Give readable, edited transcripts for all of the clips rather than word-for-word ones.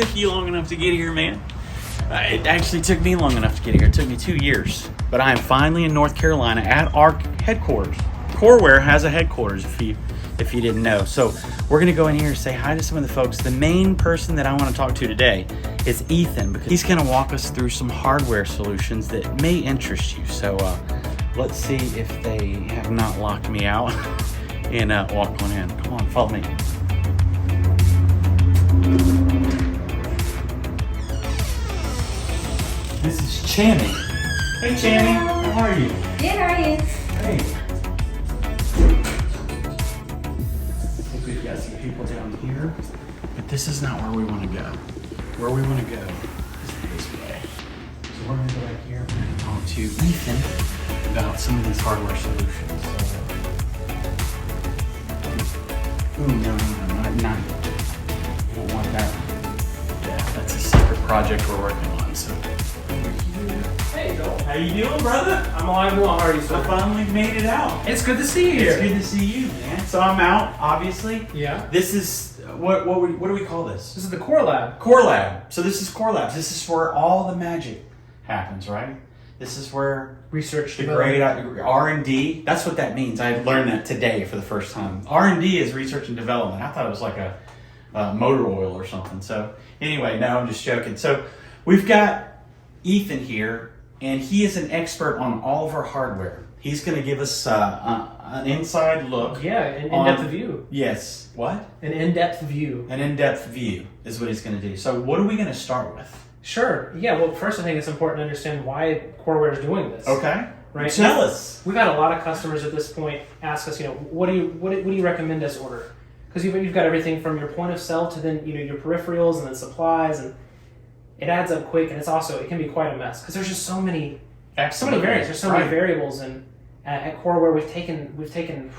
took you long enough to get here, man. It actually took me long enough to get here. It took me 2 years. But I am finally in North Carolina at our headquarters. Coreware has a headquarters, if you didn't know. So we're going to go in here and say hi to some of the folks. The main person that I want to talk to today is Ethan, because he's going to walk us through some hardware solutions that may interest you. So let's see if they have not locked me out and walk on in. Come on, follow me. This is Channing. Hey, Channing. How are you? Good, how are you? Hey. We've got some people down here, but this is not where we want to go. Where we want to go is this way. So we're going to go back here. We're going to talk to Ethan about some of these hardware solutions. Ooh, no, not. You don't want that. Yeah, that's a secret project we're working on. So. Hey, Bill. How you doing, brother? I'm alive and well. How are you, I sir? finally made it out. It's good to see you here. It's good to see you, man. So I'm out, obviously. Yeah. This is what do we call this? This is the Core Lab. Core Lab. So this is Core Labs. This is where all the magic happens, right? This is where Research the development. great R&D. That's what that means. I learned that today for the first time. R&D is research and development. I thought it was like a motor oil or something. So anyway, no, I'm just joking. So we've got Ethan here, and he is an expert on all of our hardware. He's going to give us an inside look. Yeah, an in-depth view. Yes. What? An in-depth view. An in-depth view is what he's going to do. So what are we going to start with? Sure. Yeah, well, first I think it's important to understand why Coreware is doing this. Okay. Right? Tell us. We've had a lot of customers at this point ask us, what do you recommend us order? Because you've got everything from your point of sale to then your peripherals and then supplies, and it adds up quick, and it can be quite a mess because there's just so many variants. There's so many variables, and at Coreware we've taken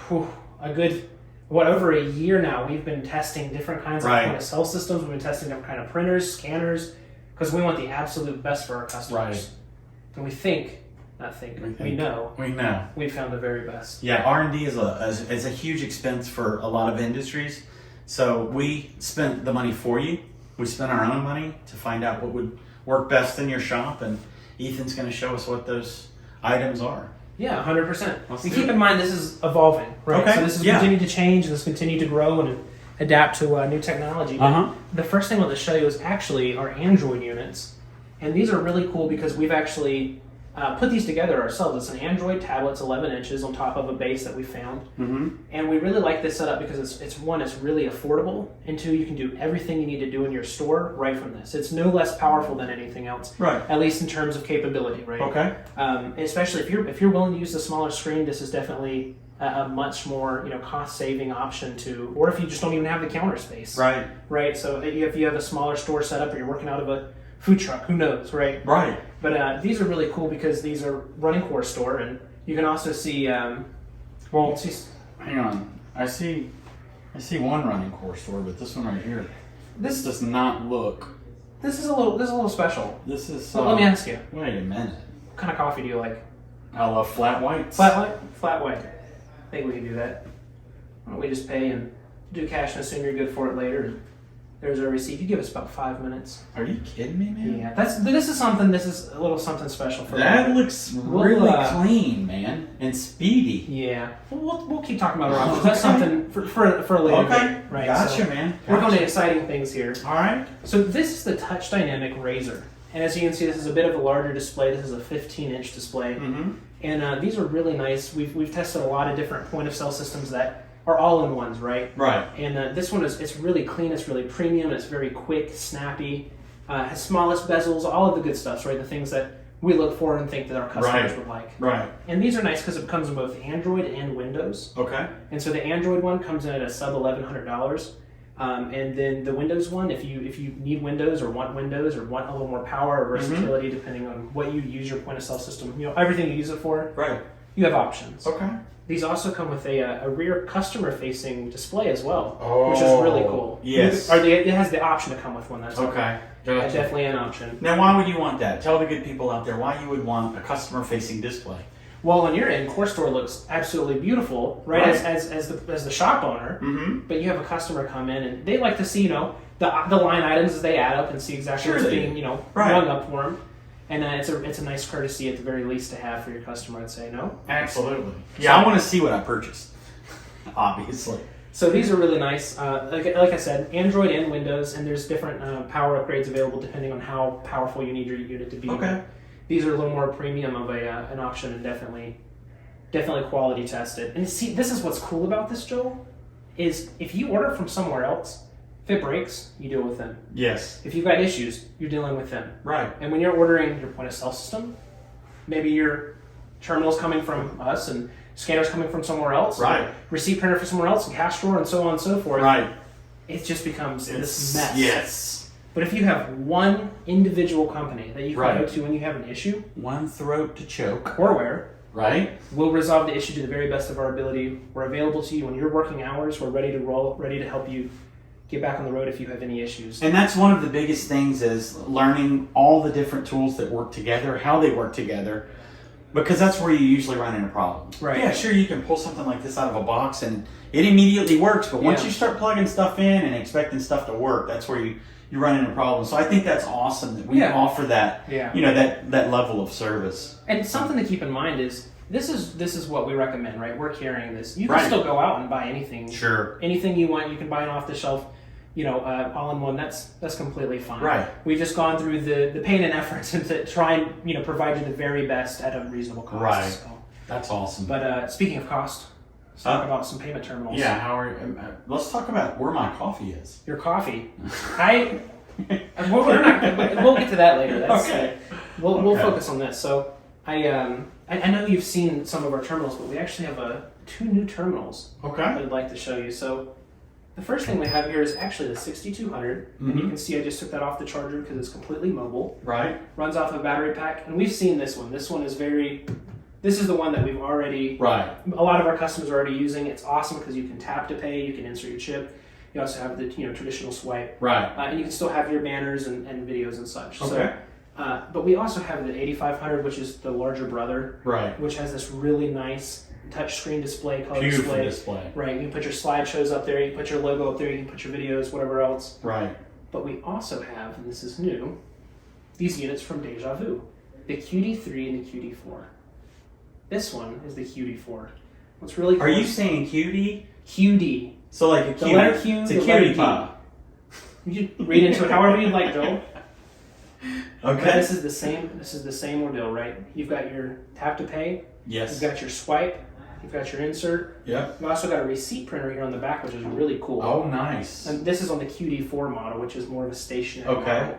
a good over a year now. We've been testing different kinds of point of sale systems. We've been testing different kind of printers, scanners, because we want the absolute best for our customers. Right. And we know we found the very best. Yeah, R&D is a huge expense for a lot of industries. So we spent the money for you. We spent our own money to find out what would work best in your shop, and Ethan's going to show us what those items are. Yeah, 100%. And keep in mind, this is evolving, right? Okay. So this is continue to change, and this continue to grow and adapt to new technology. But the first thing I want to show you is actually our Android units, and these are really cool because we've actually put these together ourselves. It's an Android tablet, it's 11 inches on top of a base that we found. Mm-hmm. And we really like this setup because it's really affordable, and two, you can do everything you need to do in your store right from this. It's no less powerful than anything else, right? At least in terms of capability, right? Okay. Especially if you're willing to use the smaller screen, this is definitely a much more cost-saving option or if you just don't even have the counter space, right? Right. So if you have a smaller store setup or you're working out of a food truck, who knows, right? Right. But these are really cool because these are running core store, and you can also see. Hang on. I see one running core store, but this one right here, this does not look. This is a little special. This is. So let me ask you. Wait a minute. What kind of coffee do you like? I love flat whites. Flat white. I think we can do that. Why don't we just pay and do cash and assume you're good for it later? There's our receipt. You give us about 5 minutes. Are you kidding me, man? Yeah, this is a little something special for that. me. Looks really clean, man, and speedy. Yeah, we'll keep talking about our options. That's something for a later date, right? Gotcha, man. We're going to exciting things here. All right. So this is the Touch Dynamic Razor, and as you can see, this is a bit of a larger display. This is a 15-inch display, and these are really nice. We've tested a lot of different point of sale systems that are all-in-ones, right? Right. And this one it's really clean, it's really premium, it's very quick, snappy, has smallest bezels, all of the good stuff, right? The things that we look for and think that our customers would like. Right. And these are nice because it comes in both Android and Windows. Okay. And so the Android one comes in at a sub $1,100. And then the Windows one, if you need Windows or want a little more power or versatility, depending on what you use your point of sale system, everything you use it for, right? You have options. Okay. These also come with a rear customer-facing display as well, which is really cool. Yes. It has the option to come with one. That's okay. That's definitely an option. Now, why would you want that? Tell the good people out there why you would want a customer-facing display. Well, on your end, Core Store looks absolutely beautiful, right? As the shop owner, but you have a customer come in and they like to see, the line items as they add up and see exactly what's being, rung up for them. And it's a nice courtesy at the very least to have for your customer, I'd say, no? Absolutely. Yeah, I want to see what I purchased, obviously. So these are really nice. Like I said, Android and Windows, and there's different power upgrades available depending on how powerful you need your unit to be. Okay. These are a little more premium of an option and definitely quality tested. And see, this is what's cool about this, Joel, is if you order from somewhere else, if it breaks, you deal with them. Yes. If you've got issues, you're dealing with them. Right. And when you're ordering your point of sale system, maybe your terminal's coming from us and scanner's coming from somewhere else. Right. Receipt printer for somewhere else, and cash drawer, and so on and so forth. Right. It just becomes this mess. Yes. But if you have one individual company that you can go to when you have an issue, one throat to choke. Coreware, right, we'll resolve the issue to the very best of our ability. We're available to you when you're working hours. We're ready to roll, ready to help you get back on the road if you have any issues. And that's one of the biggest things is learning all the different tools that work together, how they work together, because that's where you usually run into problems. Right. Yeah, sure, you can pull something like this out of a box and it immediately works, but once you start plugging stuff in and expecting stuff to work, that's where you run into problems. So I think that's awesome that we offer that, that level of service. And something to keep in mind is this is what we recommend, right? We're carrying this. You can still go out and buy anything. Sure. Anything you want, you can buy it off the shelf, all in one. That's completely fine. Right. We've just gone through the pain and effort to try and provide you the very best at a reasonable cost. Right. So. That's awesome. But speaking of cost, let's talk about some payment terminals. Yeah, let's talk about where my coffee is. Your coffee. We'll get to that later. Okay. We'll focus on this. So I know you've seen some of our terminals, but we actually have two new terminals. Okay. I'd like to show you. So the first thing we have here is actually the 6200, and you can see I just took that off the charger because it's completely mobile. Right. Runs off a battery pack, and we've seen this one. This one is This is the one that we've already. Right. A lot of our customers are already using. It's awesome because you can tap to pay. You can insert your chip. You also have the traditional swipe. Right. And you can still have your banners and videos and such. Okay. So, but we also have the 8500, which is the larger brother. Right. Which has this really nice touchscreen display, color Beautiful display. Right. You can put your slideshows up there. You can put your logo up there. You can put your videos, whatever else. Right. But we also have, and this is new, these units from Deja Vu, the QD3 and the QD4. This one is the QD4. What's really cool? Are you saying QD? QD. So like a The cutie. letter Q, It's a the letter cutie D. pie. You can read into it however you'd like, Joel. Okay. But this is the same ordeal, right? You've got your tap to pay. Yes. You've got your swipe. You've got your insert. Yep. You've also got a receipt printer here on the back, which is really cool. Oh, nice. And this is on the QD4 model, which is more of a stationary Okay. model.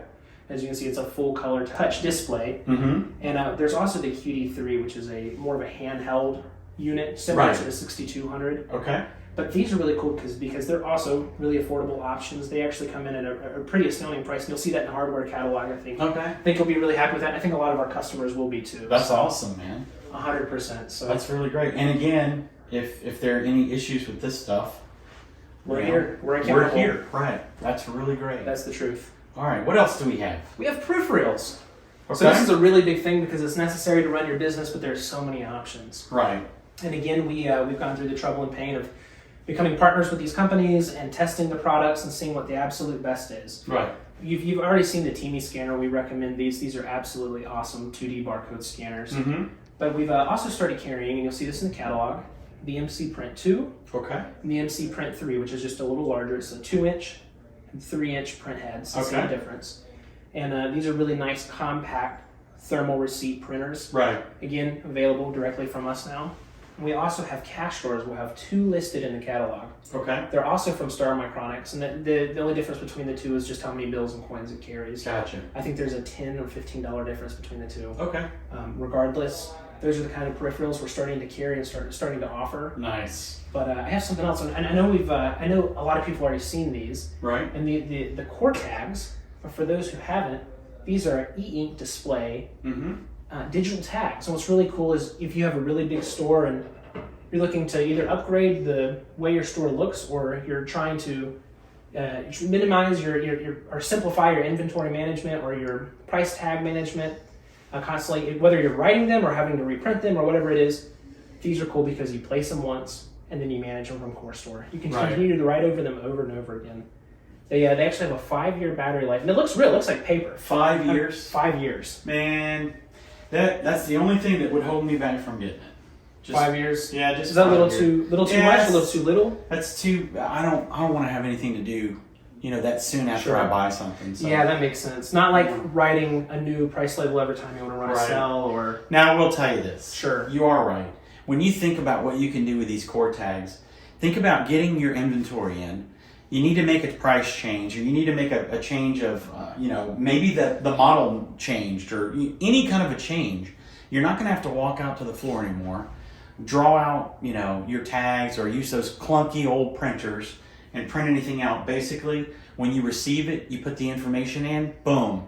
As you can see, it's a full color touch display. Mm-hmm. And there's also the QD3, which is more of a handheld unit, similar Right. to the 6200. Okay. But these are really cool because they're also really affordable options. They actually come in at a pretty astounding price. And you'll see that in the hardware catalog, I think. Okay. I think you'll be really happy with that. And I think a lot of our customers will be too. That's awesome, man. 100%. So That's really great. And again, if there are any issues with this stuff, we're here. We're accountable. We're here. Right. That's really great. That's the truth. All right. What else do we have? We have peripherals. Okay. So this is a really big thing because it's necessary to run your business, but there's so many options. Right. And again, we've gone through the trouble and pain of becoming partners with these companies and testing the products and seeing what the absolute best is. Right. You've already seen the TME scanner. We recommend these. These are absolutely awesome 2D barcode scanners. Mm-hmm. But we've also started carrying, and you'll see this in the catalog, the MC Print 2 Okay. and the MC Print 3, which is just a little larger. It's a 2-inch and 3-inch print heads. It's the same difference. And these are really nice, compact thermal receipt printers. Right. Again, available directly from us now. And we also have cash drawers. We'll have 2 listed in the catalog. Okay. They're also from Star Micronics, and the only difference between the two is just how many bills and coins it carries. Gotcha. I think there's a $10 or $15 difference between the two. Okay. Regardless, those are the kind of peripherals we're starting to carry and starting to offer. Nice. But I have something else, and I know a lot of people have already seen these. Right. And the core tags, but for those who haven't, these are e-ink display digital tags. And what's really cool is if you have a really big store and you're looking to either upgrade the way your store looks, or you're trying to minimize or simplify your inventory management or your price tag management, constantly, whether you're writing them or having to reprint them or whatever it is. These are cool because you place them once and then you manage them from Corestore. You can continue to write over them over and over again. They actually have a 5-year battery life, and it looks real. It looks like paper. 5 years. 5 years. Man, that's the only thing that would hold me back from getting it. Just, 5 years. Yeah, just is that a little years. too much? A little too little? That's too. I don't want to have anything to do, that soon after I buy something. So. Yeah, that makes sense. Not like writing a new price label every time you want to run a sell or. Now I will tell you this. Sure. You are right. When you think about what you can do with these core tags, think about getting your inventory in. You need to make a price change, or you need to make a change of, maybe the model changed, or any kind of a change. You're not going to have to walk out to the floor anymore. Draw out, your tags, or use those clunky old printers and print anything out. Basically, when you receive it, you put the information in, boom.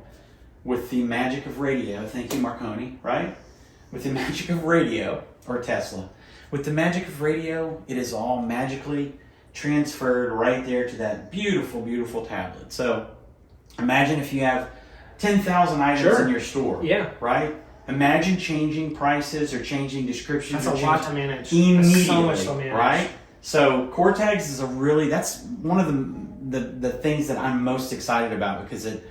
With the magic of radio, thank you, Marconi, right? With the magic of radio, or Tesla. With the magic of radio, it is all magically transferred right there to that beautiful, beautiful tablet. So imagine if you have 10,000 items in your store, right? Imagine changing prices or changing descriptions. That's a lot to manage. Immediately, so much to manage. Right? So core tags is that's one of the things that I'm most excited about, because it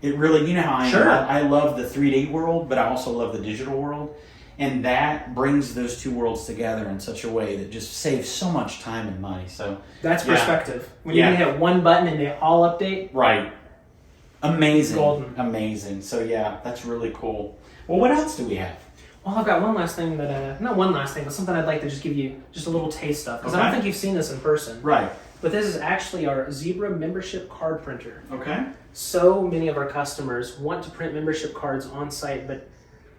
really, how I am. I love the 3D world, but I also love the digital world. And that brings those two worlds together in such a way that just saves so much time and money. So that's perspective. When you can hit one button and they all update. Right. Amazing. Golden. Amazing. So that's really cool. Well, what else do we have? Well, I've got one last thing that, not one last thing, but something I'd like to just give you just a little taste of. Because I don't think you've seen this in person. Right. But this is actually our Zebra membership card printer. Okay. So many of our customers want to print membership cards on site, but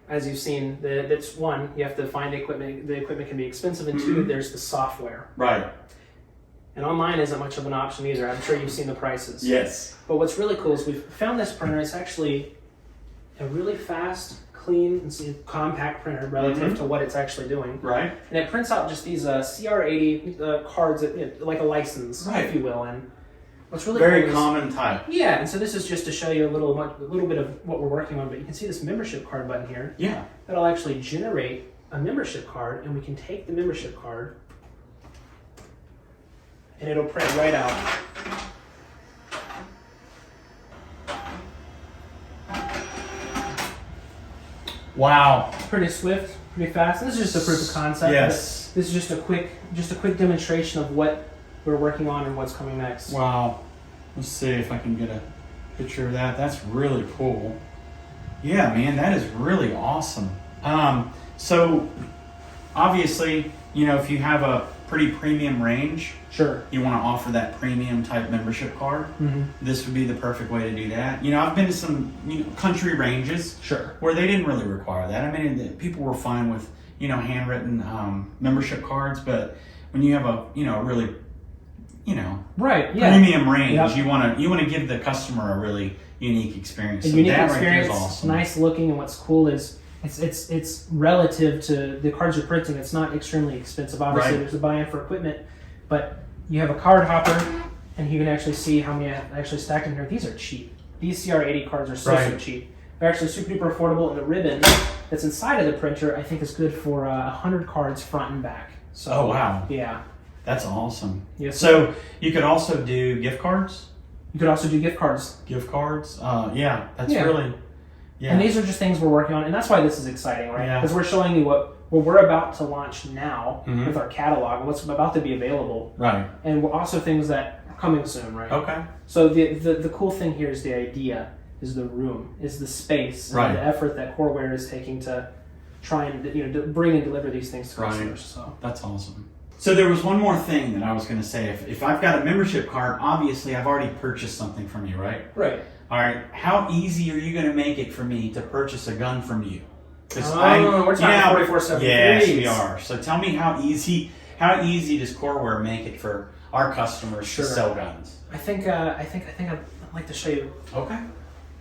as you've seen, that's one, you have to find the equipment. The equipment can be expensive, and two, there's the software. Right. And online isn't much of an option either. I'm sure you've seen the prices. Yes. But what's really cool is we've found this printer. It's actually a really fast, clean, and compact printer relative to what it's actually doing. Right. And it prints out just these CR80 cards, like a license, if you will. And what's really very cool common type. Yeah, and so this is just to show you a little bit of what we're working on. But you can see this membership card button here. Yeah. That'll actually generate a membership card, and we can take the membership card, and it'll print right out. Wow. Pretty swift, pretty fast. This is just a proof of concept. Yes. This is just a quick demonstration of what we're working on and what's coming next. Wow. Let's see if I can get a picture of that. That's really cool. Yeah, man, that is really awesome. So obviously, if you have a pretty premium range, sure, you want to offer that premium type membership card. Mm-hmm. This would be the perfect way to do that. I've been to some country ranges, where they didn't really require that. I mean, people were fine with handwritten membership cards, but when you have a really premium range, you want to give the customer a really unique experience. A so unique that experience, right there is awesome. Nice looking, and what's cool is it's relative to the cards you're printing. It's not extremely expensive. Obviously, there's a buy-in for equipment, but you have a card hopper, and you can actually see how many I actually stacked in here. These are cheap. These CR80 cards are so cheap. They're actually super duper affordable, and the ribbon that's inside of the printer I think is good for 100 cards front and back. So, oh wow! Yeah, that's awesome. Yes. So you could also do gift cards. You could also do gift cards. Gift cards. That's really. Yeah. And these are just things we're working on, and that's why this is exciting, right? Yeah. Because we're showing you what we're about to launch now with our catalog, what's about to be available. Right. And also things that are coming soon, right? Okay. So the cool thing here is the idea, is the room, is the space, and the effort that Coreware is taking to try and bring and deliver these things to customers. So that's awesome. So there was one more thing that I was going to say. If I've got a membership card, obviously I've already purchased something from you, right? Right. All right. How easy are you going to make it for me to purchase a gun from you? We're talking 4473s. Yes, we are. So tell me how easy does Coreware make it for our customers to sell guns? I think I'd like to show you. Okay.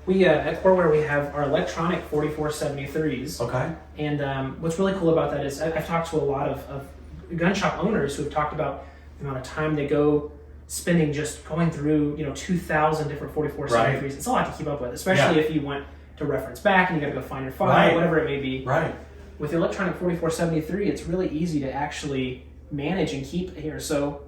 We at Coreware we have our electronic 4473s. Okay. And what's really cool about that is I've talked to a lot of gun shop owners who have talked about the amount of time they go spending just going through 2,000 different 4473s. It's a lot to keep up with, especially if you want to reference back, and you got to go find your file, Right. whatever it may be. Right. With the electronic 4473, it's really easy to actually manage and keep here. So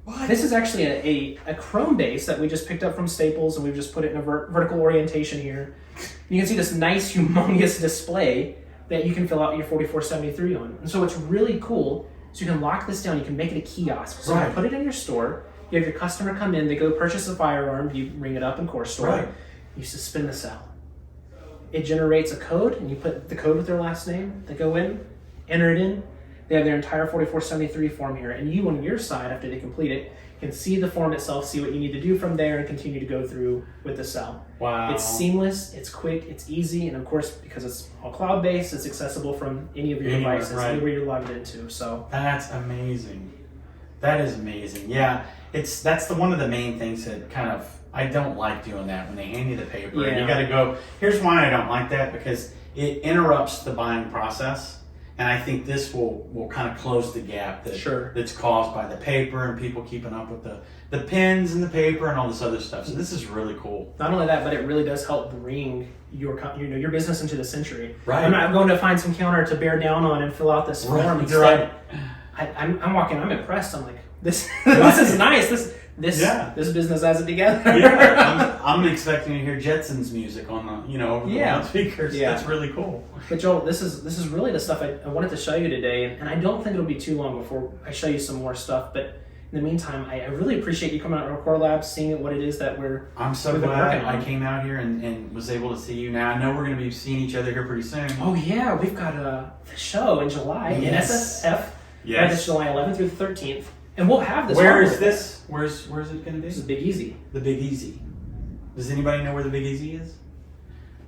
What? this is actually a chrome base that we just picked up from Staples, and we've just put it in a vertical orientation here. You can see this nice, humongous display that you can fill out your 4473 on. And so it's really cool. So you can lock this down. You can make it a kiosk. So Right. you put it in your store. You have your customer come in. They go purchase a firearm. You ring it up in Core Store. Right. You suspend the cell. It generates a code, and you put the code with their last name. They go in, enter it in. They have their entire 4473 form here. And you, on your side, after they complete it, can see the form itself, see what you need to do from there, and continue to go through with the cell. Wow. It's seamless, it's quick, it's easy, and of course, because it's all cloud-based, it's accessible from any of your Anywhere, devices, right. anywhere you're logged into. So That's amazing. That is amazing. Yeah, that's one of the main things that kind of I don't like doing that when they hand you the paper. Yeah. And you got to go. Here's why I don't like that, because it interrupts the buying process, and I think this will kind of close the gap that's caused by the paper and people keeping up with the pens and the paper and all this other stuff. So this is really cool. not only that, but it really does help bring your your business into the century. Right. I'm not going to find some counter to bear down on and fill out this form. Right. Instead, I'm walking. I'm impressed. I'm like, this is nice. This business has it together. Yeah, I'm expecting to hear Jetsons music on the over the loudspeakers. Yeah. That's really cool. But Joel, this is really the stuff I wanted to show you today, and I don't think it'll be too long before I show you some more stuff. But in the meantime, I really appreciate you coming out to our Core Labs, seeing what it is that I'm so we've been glad working on. I came out here and was able to see you. Now I know we're going to be seeing each other here pretty soon. Oh yeah, we've got the show in July in Yes. SSF. Yes. Right, it's July 11th through the 13th, and we'll have this. Where hardware. is this? Where's it going to be? This is Big Easy. The Big Easy. Does anybody know where the Big Easy is?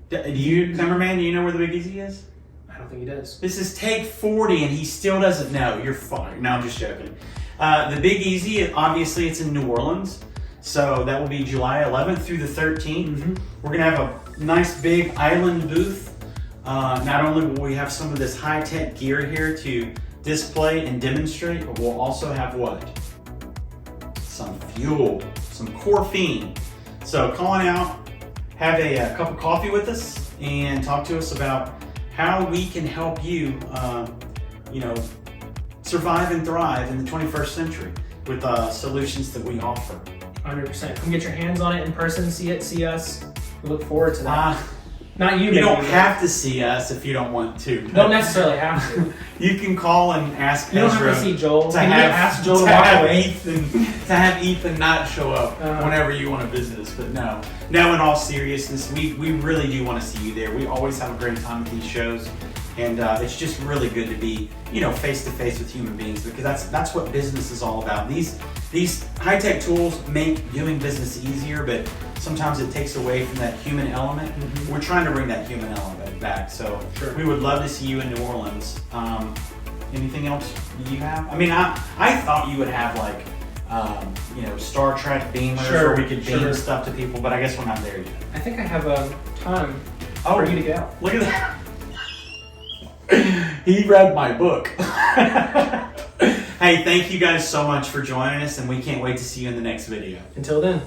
Do you, Cameraman? Do you know where the Big Easy is? I don't think he does. This is take 40, and he still doesn't know. You're fine. No, I'm just joking. The Big Easy, obviously, it's in New Orleans. So that will be July 11th through the 13th. Mm-hmm. We're going to have a nice big island booth. Not only will we have some of this high-tech gear here to display and demonstrate, but we'll also have what? Some fuel, some caffeine. So come on out, have a cup of coffee with us, and talk to us about how we can help you, survive and thrive in the 21st century with solutions that we offer. 100%. Come get your hands on it in person, see it, see us. We look forward to that. Not you, You maybe, don't but- have to see us if you don't want to. Don't necessarily have to. You can call and ask You don't Ezra have to see Joel. to Can you have, ask Joel to to walk have away? Ethan not show up whenever you want to visit us. But no, in all seriousness, we really do want to see you there. We always have a great time at these shows, and it's just really good to be face to face with human beings, because that's what business is all about. These high tech tools make doing business easier, but sometimes it takes away from that human element. Mm-hmm. We're trying to bring that human element back. So we would love to see you in New Orleans. Anything else you have? I mean, I thought you would have like, Star Trek beamers where we could beam stuff to people, but I guess we're not there yet. I think I have a time for you to get out. Look at that. He read my book. Hey, thank you guys so much for joining us, and we can't wait to see you in the next video. Until then.